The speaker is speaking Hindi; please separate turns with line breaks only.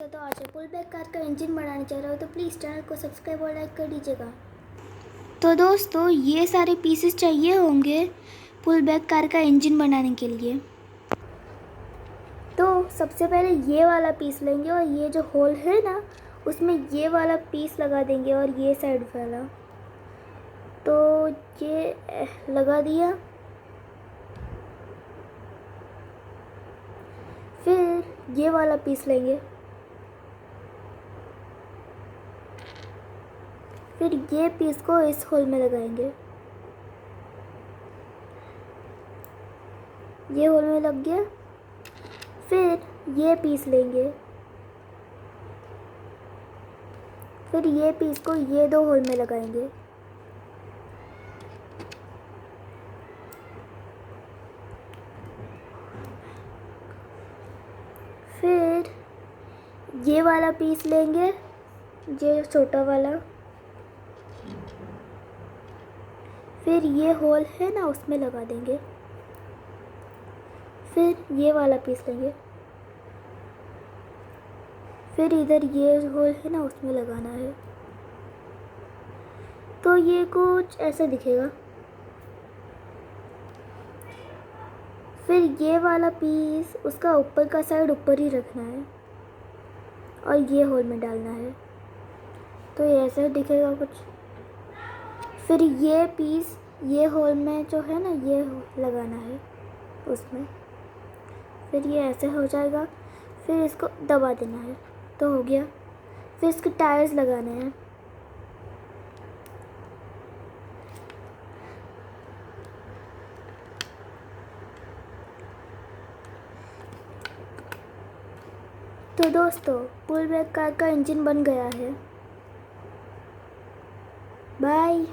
तो आज पुल बैक कार का इंजन बनाने जा रहा हो तो प्लीज़ चैनल को सब्सक्राइब और लाइक कर दीजिएगा। तो दोस्तों ये सारे पीसेस चाहिए होंगे पुल बैक कार का इंजन बनाने के लिए। तो सबसे पहले ये वाला पीस लेंगे और ये जो होल है ना उसमें ये वाला पीस लगा देंगे और ये साइड वाला। तो ये लगा दिया। फिर ये वाला पीस लेंगे। फिर ये पीस को इस होल में लगाएंगे। ये होल में लग गया। फिर ये पीस लेंगे। फिर ये पीस को ये दो होल में लगाएंगे। फिर ये वाला पीस लेंगे, ये छोटा वाला। फिर ये होल है ना उसमें लगा देंगे। फिर ये वाला पीस लेंगे। फिर इधर ये होल है ना उसमें लगाना है। तो ये कुछ ऐसा दिखेगा। फिर ये वाला पीस उसका ऊपर का साइड ऊपर ही रखना है और ये होल में डालना है। तो ये ऐसा दिखेगा कुछ। फिर ये पीस ये होल में जो है ना ये लगाना है उसमें। फिर ये ऐसे हो जाएगा। फिर इसको दबा देना है तो हो गया। फिर इसके टायर्स लगाने हैं। तो दोस्तों पुल बैक कार का इंजन बन गया है। बाय।